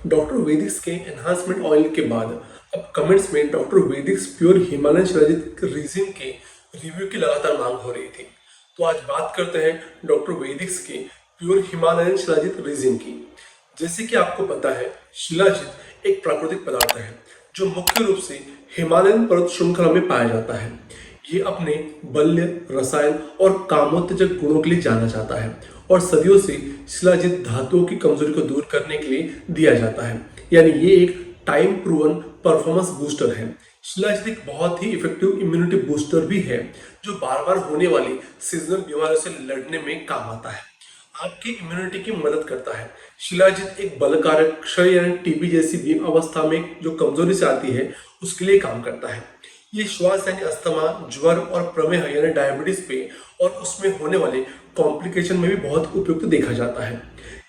Doctor Vedix के enhancement oil के बाद अब कमेंट्स में doctor Vaidiks pure Himalayan shilajit resin के रिव्यू की लगातार मांग हो रही थी। तो आज बात करते हैं डॉक्टर वैदिक्स के प्योर हिमालयन शिलाजीत रेजिन की। जैसे कि आपको पता है, शिलाजीत एक प्राकृतिक पदार्थ है जो मुख्य रूप से हिमालयन पर्वत श्रृंखला में पाया जाता है। ये अपने बल्य, रसायन और कामोत्तेजक गुणों के लिए जाना जाता है और सदियों से शिलाजीत धातुओं की कमजोरी को दूर करने के लिए दिया जाता है। यानी ये एक टाइम प्रूवन परफॉर्मेंस बूस्टर है। शिलाजीत एक बहुत ही इफेक्टिव इम्यूनिटी बूस्टर भी है जो बार बार होने वाली सीजनल बीमारियों से लड़ने में काम आता है, आपकी इम्यूनिटी की मदद करता है। शिलाजीत एक बलकारक क्षय यानी टीबी जैसी अवस्था में जो कमजोरी से आती है उसके लिए काम करता है। ये श्वास यानी अस्थमा, ज्वर और प्रमेह यानी डायबिटीज पे और उसमें होने वाले कॉम्प्लिकेशन में भी बहुत उपयुक्त देखा जाता है।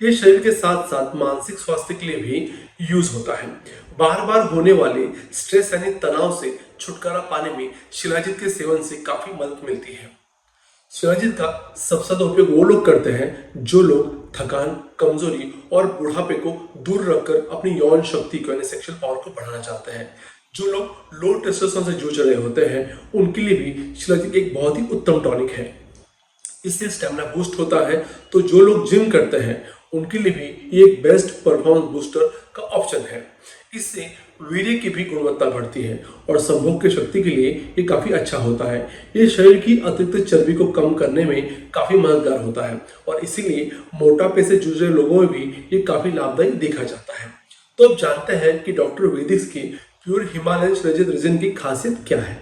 ये शरीर के साथ साथ मानसिक स्वास्थ्य के लिए भी यूज होता है। बार बार होने वाले स्ट्रेस यानी तनाव से छुटकारा पाने में शिलाजीत के सेवन से काफी मदद मिलती है। शिलाजीत का सबसे ज्यादा उपयोग वो लोग करते हैं जो लोग थकान, कमजोरी और बुढ़ापे को दूर रखकर अपनी यौन शक्ति को यानी सेक्सुअल पावर को बढ़ाना चाहते हैं। जो लोग लो टेस्टोस्टेरोन से जूझ रहे होते हैं उनके लिए भी शिलाजीत एक बहुत ही उत्तम टॉनिक है। इससे स्टेमिना बूस्ट होता है। तो जो लोग जिम करते हैं उनके लिए भी ये एक बेस्ट परफॉर्मेंस बूस्टर का ऑप्शन है। इससे वीर्य की भी गुणवत्ता बढ़ती है और संभोग की शक्ति के लिए ये काफी अच्छा होता है। ये शरीर की अतिरिक्त चर्बी को कम करने में काफी मददगार होता है और इसीलिए मोटापे से जूझ रहे लोगों में भी ये काफी लाभदायी देखा जाता है। तो अब जानते हैं कि डॉक्टर वैदिक्स की प्योर हिमालयन शिलाजीत रेजिन की खासियत क्या है।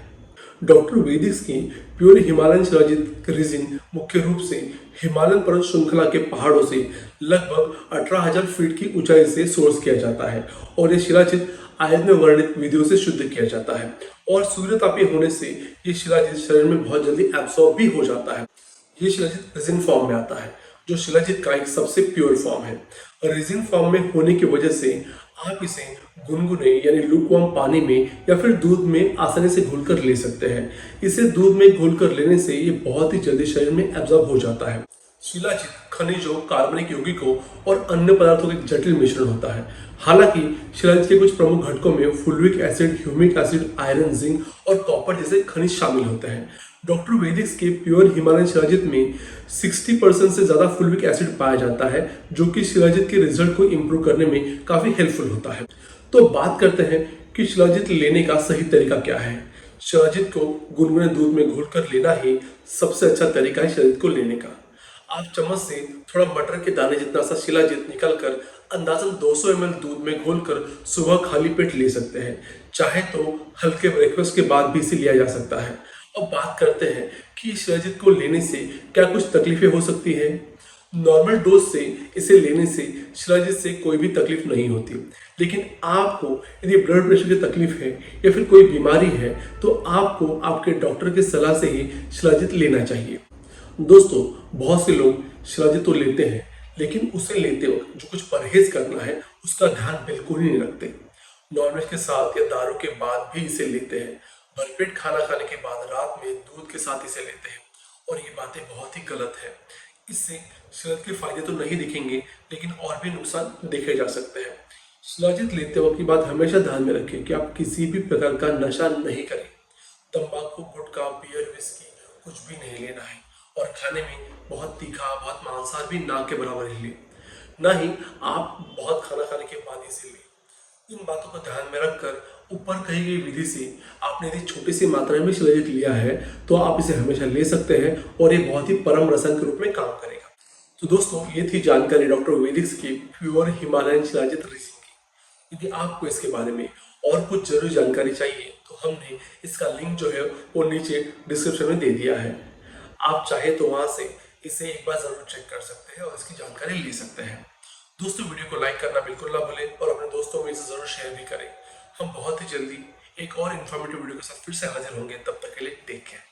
डॉक्टर वैदिक्स की प्योर हिमालयन शिलाजीत रेजिन मुख्य रूप से हिमालयन पर्वत श्रृंखला के पहाड़ों से लगभग 18,000 फीट की ऊंचाई से सोर्स किया जाता है और ये शिलाजीत आयुर्वेद में वर्णित विधियों से शुद्ध किया जाता है और सूर्यतापीय होने से ये शिलाजीत शरीर में बहुत जल्दी एब्सॉर्ब भी हो जाता है। ये शिलाजीत रेजिन फॉर्म में आता है जो शिलाजीत का एक सबसे प्योर फॉर्म है। रेजिन फॉर्म में होने की वजह से आप इसे गुनगुने यानी लुकवार्म पानी में या फिर दूध में आसानी से घोलकर ले सकते हैं। इसे दूध में घोलकर लेने से ये बहुत ही जल्दी शरीर में एब्जॉर्ब हो जाता है। शिलाजीत खनिजों, कार्बनिक यौगिकों और अन्य पदार्थों का एक जटिल मिश्रण होता है। हालांकि शिलाजीत के कुछ प्रमुख घटकों में fulvic acid, humic acid, iron, zinc और कॉपर जैसे खनिज शामिल होते हैं। डॉक्टर वैदिक्स के प्योर हिमालयन शिलाजीत में 60% से ज्यादा फुल्विक एसिड पाया जाता है जो कि शिलाजीत के रिजल्ट को इंप्रूव करने में काफी हेल्पफुल होता है। तो बात करते हैं कि शिलाजीत लेने का सही तरीका क्या है। शिलाजीत को गुनगुने दूध में घोलकर लेना ही सबसे अच्छा तरीका है शिलाजीत को लेने का। आप चम्मच से थोड़ा मटर के दाने जितना सा शिलाजीत निकालकर अंदाजन 200 ml दूध में घोलकर सुबह खाली पेट ले सकते हैं। चाहे तो हल्के ब्रेकफास्ट के बाद भी इसे लिया जा सकता है। अब बात करते हैं कि शिलाजीत को लेने से क्या कुछ तकलीफें हो सकती है। नॉर्मल डोज से इसे लेने से शिलाजीत से कोई भी तकलीफ नहीं होती, लेकिन आपको यदि ब्लड प्रेशर की तकलीफ है या फिर कोई बीमारी है तो आपको आपके डॉक्टर की सलाह से ही शिलाजीत लेना चाहिए। दोस्तों, बहुत से लोग शिलाजीत तो लेते हैं लेकिन उसे लेते वक्त जो कुछ परहेज करना है उसका ध्यान बिल्कुल ही नहीं रखते। नॉनवेज के साथ या दारू के बाद भी इसे लेते हैं। भरपेट खाना खाने के बाद रात में दूध के साथ इसे लेते हैं और ये बातें बहुत ही गलत है। इससे शिलाजीत के फायदे तो नहीं दिखेंगे लेकिन और भी नुकसान देखे जा सकते हैं। शिलाजीत लेते वक्त की बात हमेशा ध्यान में रखें कि आप किसी भी प्रकार का नशा नहीं करें। तंबाकू, गुटखा, बियर, विस्की कुछ भी नहीं लेना है और खाने में बहुत तीखा, बहुत मांसाहार भी ना के बराबर ही ले, ना ही आप बहुत खाना खाने के बाद इसे ले। इन बातों को ध्यान में रखकर ऊपर कही गई विधि से आपने यदि छोटी सी मात्रा में शिलाजीत लिया है तो आप इसे हमेशा ले सकते हैं और ये बहुत ही परम रसायन के रूप में काम करेगा। तो दोस्तों, ये थी जानकारी डॉक्टर वैदिक्स की प्योर हिमालयन शिलाजीत रेजिन की। यदि आपको इसके बारे में और कुछ जरूरी जानकारी चाहिए तो हमने इसका लिंक जो है वो नीचे डिस्क्रिप्शन में दे दिया है। आप चाहे तो वहां से इसे एक बार जरूर चेक कर सकते हैं और इसकी जानकारी ले सकते हैं। दोस्तों, वीडियो को लाइक करना बिल्कुल ना भूलें और अपने दोस्तों में इसे जरूर शेयर भी करें। हम बहुत ही जल्दी एक और इन्फॉर्मेटिव वीडियो के साथ फिर से हाजिर होंगे। तब तक के लिए टेक केयर।